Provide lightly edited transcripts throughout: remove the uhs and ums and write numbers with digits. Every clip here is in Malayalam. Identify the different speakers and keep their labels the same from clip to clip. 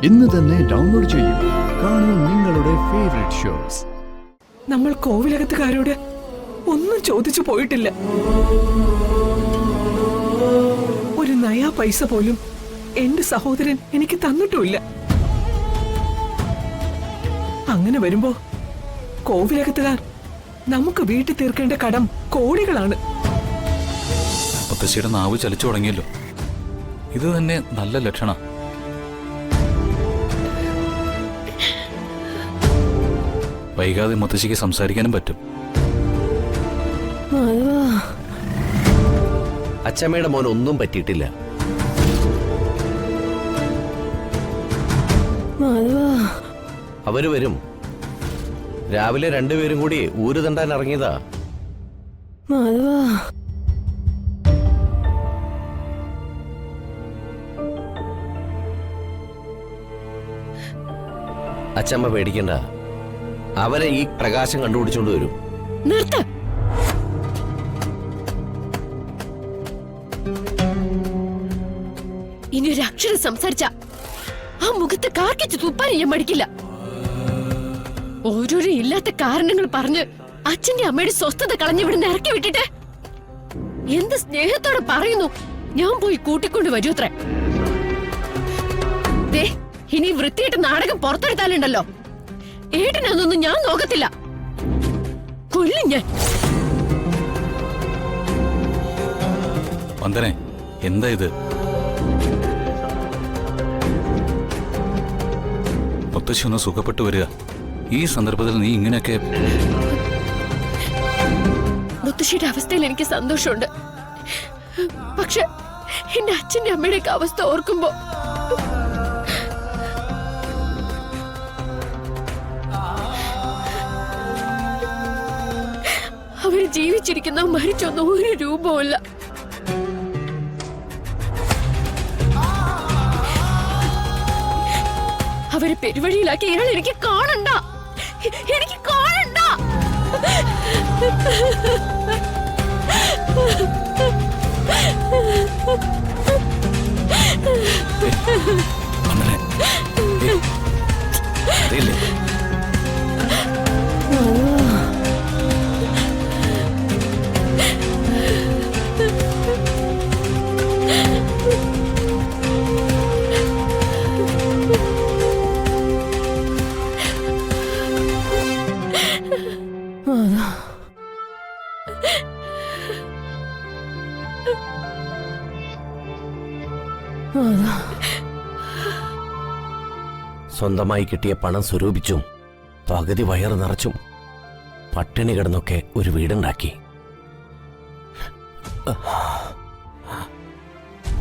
Speaker 1: ഇന്ന് തന്നെ ഡൗൺലോഡ് ചെയ്യൂ. കാണൂ നിങ്ങളുടെ ഫേവറേറ്റ് ഷോസ്.
Speaker 2: നമ്മൾ കോവിലകത്തുകാരോട് ഒന്നും ചോദിച്ചു പോയിട്ടില്ല. ഒരു നയാ പൈസ പോലും എന്റെ സഹോദരൻ എനിക്ക് തന്നിട്ടുമില്ല. അങ്ങനെ വരുമ്പോ കോവിലകത്തുകാർ നമുക്ക് വീട്ടിൽ തീർക്കേണ്ട കടം കോടികളാണ്.
Speaker 3: മുത്തശ്ശിയുടെ നാവ് ചലിച്ചു തുടങ്ങിയല്ലോ. ഇത് തന്നെ നല്ല ലക്ഷണ. വൈകാതെ മുത്തശ്ശിക്ക് സംസാരിക്കാനും പറ്റും.
Speaker 4: അച്ചമ്മയുടെ മോൻ ഒന്നും പറ്റിയിട്ടില്ല. അവര് വരും. രാവിലെ രണ്ടുപേരും കൂടി ഊര് തണ്ടാൻ ഇറങ്ങിയതാ. അച്ചമ്മ പേടിക്കണ്ട. അവരെ ഈ പ്രകാശം കണ്ടുപിടിച്ചോണ്ട് വരും.
Speaker 5: നിർത്ത്. ഇനി ഒരു അക്ഷരം സംസാരിച്ച ആ മുഖത്ത് കാർക്കിച്ച് തുപ്പാൻ ഞാൻ മടിക്കില്ല. ഓരോരോ ഇല്ലാത്ത കാരണങ്ങൾ പറഞ്ഞ് അച്ഛന്റെ അമ്മയുടെ സ്വസ്ഥത കളഞ്ഞ് ഇവിടുന്ന് ഇറക്കി വിട്ടിട്ട് എന്ത് സ്നേഹത്തോടെ പറയുന്നു, ഞാൻ പോയി കൂട്ടിക്കൊണ്ട് വരൂത്രേ. ഇനി വൃത്തിയായിട്ട് നാടകം പുറത്തെടുത്താലുണ്ടല്ലോ, ഏട്ടനൊന്നും ഞാൻ നോക്കത്തില്ല. കൊല്ലും ഞാൻ.
Speaker 3: വന്ദനെ, എന്താ ഇത്? മുത്തശ്ശി ഒന്ന് സുഖപ്പെട്ടു വരിക. ഈ സന്ദർഭത്തിൽ നീ ഇങ്ങനെയൊക്കെ.
Speaker 5: മുത്തശ്ശിയുടെ അവസ്ഥയിൽ എനിക്ക് സന്തോഷമുണ്ട്. പക്ഷെ എന്റെ അച്ഛന്റെ അമ്മയുടെയൊക്കെ അവസ്ഥ ഓർക്കുമ്പോ അവര് ജീവിച്ചിരിക്കുന്ന മരിച്ചൊന്നും ഒരു രൂപവുമില്ല. അവരെ പെരുവഴിയിലാക്കി ഇയാൾ എനിക്ക് കാണണ്ട. എനിക്ക് കാണണ്ട.
Speaker 4: സ്വന്തമായി കിട്ടിയ പണം സ്വരൂപിച്ചും പകുതി വയറ് നിറച്ചും പട്ടിണി കിടന്നൊക്കെ ഒരു വീടുണ്ടാക്കി.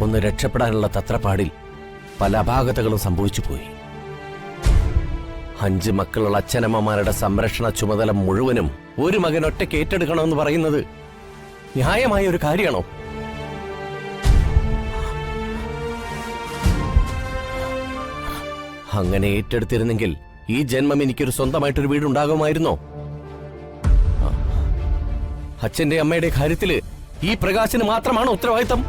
Speaker 4: ഒന്ന് രക്ഷപ്പെടാനുള്ള തത്രപ്പാടിൽ പല അപാകതകളും സംഭവിച്ചു പോയി. 5 മക്കളുള്ള അച്ഛനമ്മമാരുടെ സംരക്ഷണ ചുമതല മുഴുവനും ഒരു മകൻ ഒറ്റയ്ക്ക് ഏറ്റെടുക്കണമെന്ന് പറയുന്നത് ന്യായമായ ഒരു കാര്യമാണോ? അങ്ങനെ ഏറ്റെടുത്തിരുന്നെങ്കിൽ ഈ ജന്മം എനിക്കൊരു സ്വന്തമായിട്ടൊരു വീടുണ്ടാകുമായിരുന്നോ? അച്ഛന്റെ അമ്മയുടെ കാര്യത്തില് ഈ പ്രകാശന് മാത്രമാണോ ഉത്തരവാദിത്തം?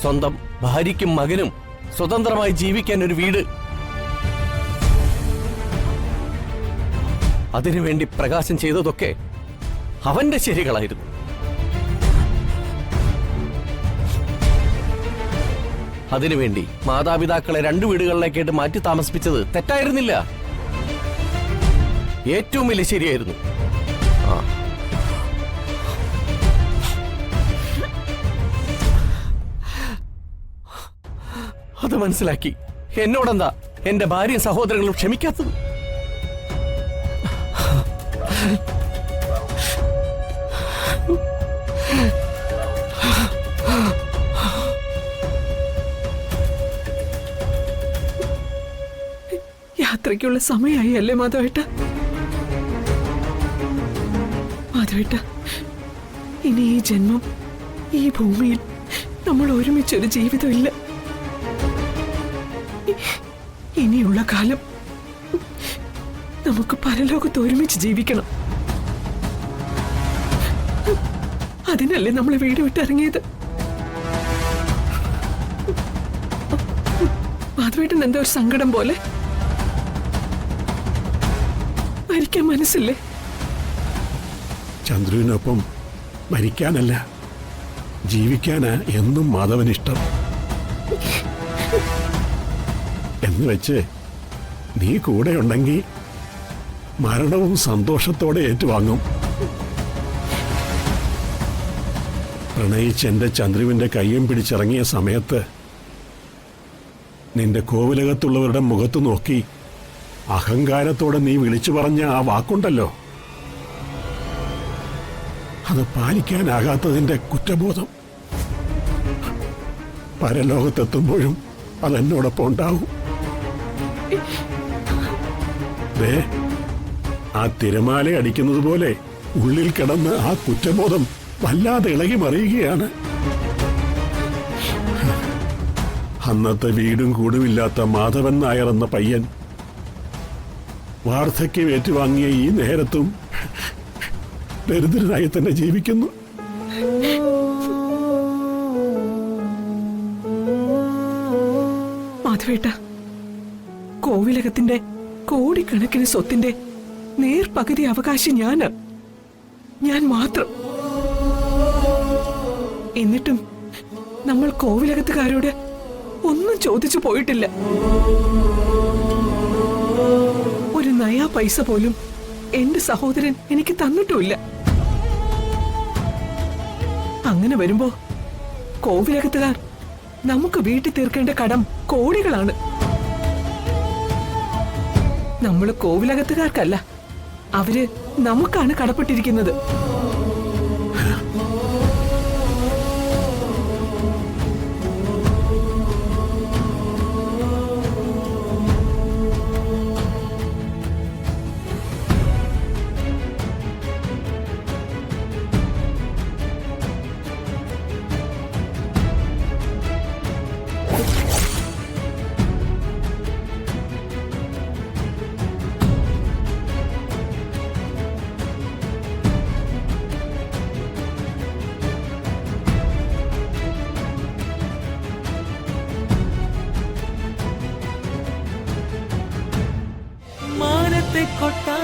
Speaker 4: സ്വന്തം ഭാര്യയ്ക്കും മകനും സ്വതന്ത്രമായി ജീവിക്കാൻ ഒരു വീട്. അതിനുവേണ്ടി പ്രകാശം ചെയ്തതൊക്കെ അവന്റെ ശരികളായിരുന്നു. അതിനുവേണ്ടി മാതാപിതാക്കളെ 2 വീടുകളിലേക്കായിട്ട് മാറ്റി താമസിപ്പിച്ചത് തെറ്റായിരുന്നില്ല, ഏറ്റവും വലിയ ശരിയായിരുന്നു. എന്ത് മനസ്സിലാക്കി? എന്നോടെന്താ എന്റെ ഭാര്യയും സഹോദരങ്ങളും ക്ഷമിക്കാത്തത്?
Speaker 2: യാത്രയ്ക്കുള്ള സമയമായി അല്ലേ മാധവേട്ട? മാധവേട്ട, ഇനി ഈ ജന്മം ഈ ഭൂമിയിൽ നമ്മൾ ഒരുമിച്ചൊരു ജീവിതമില്ല. ഇനിയുള്ള കാലം നമുക്ക് പരലോകത്ത് ഒരുമിച്ച് ജീവിക്കണം. അതിനല്ലേ നമ്മൾ വീട് വിട്ടിറങ്ങിയത്? മാധവേട്ടൻ എന്താ ഒരു സങ്കടം പോലെ? മരിക്കാൻ മനസ്സില്ലേ?
Speaker 6: ചന്ദ്രുവിനൊപ്പം മരിക്കാനല്ല, ജീവിക്കാനാ എന്നും മാധവനിഷ്ടം. എന്ന് വെച്ച് നീ കൂടെ ഉണ്ടെങ്കിൽ മരണവും സന്തോഷത്തോടെ ഏറ്റുവാങ്ങും. പ്രണയിച്ച് എന്റെ ചന്ദ്രുവിന്റെ കയ്യും പിടിച്ചിറങ്ങിയ സമയത്ത് നിന്റെ കോവിലകത്തുള്ളവരുടെ മുഖത്ത് നോക്കി അഹങ്കാരത്തോടെ നീ വിളിച്ചു പറഞ്ഞ ആ വാക്കുണ്ടല്ലോ, അത് പാലിക്കാനാകാത്തതിന്റെ കുറ്റബോധം പരലോകത്തെത്തുമ്പോഴും അതെന്നോടൊപ്പം ഉണ്ടാവും. ദേ, ആ തിരമാല അടിക്കുന്നത് പോലെ ഉള്ളിൽ കിടന്ന് ആ കുറ്റബോധം വല്ലാതെ ഇളകി മറിയുകയാണ്. അന്നത്തെ വീടും കൂടുമില്ലാത്ത മാധവൻ നായർ എന്ന പയ്യൻ വാർദ്ധക്യം ഏറ്റുവാങ്ങിയ ഈ നേരത്തും ദരിദ്രനായി തന്നെ ജീവിക്കുന്നു.
Speaker 2: മാധവേട്ട, കോവിലകത്തിന്റെ കോടിക്കണക്കിന് സ്വത്തിന്റെ നേർപകുതി അവകാശി ഞാൻ മാത്രം. എന്നിട്ടും നമ്മൾ കോവിലകത്തുകാരോട് ഒന്നും ചോദിച്ചു പോയിട്ടില്ല. ഒരു നയാ പൈസ പോലും എന്റെ സഹോദരൻ എനിക്ക് തന്നിട്ടുമില്ല. അങ്ങനെ വരുമ്പോ കോവിലകത്തുകാർ നമുക്ക് വീട്ടിൽ തീർക്കേണ്ട കടം കോടികളാണ്. നമ്മൾ കോവിലകത്തുകാർക്കല്ല, അവര് നമുക്കാണ് കടപ്പെട്ടിരിക്കുന്നത്.
Speaker 7: മാനത്തെ കൊട്ടാ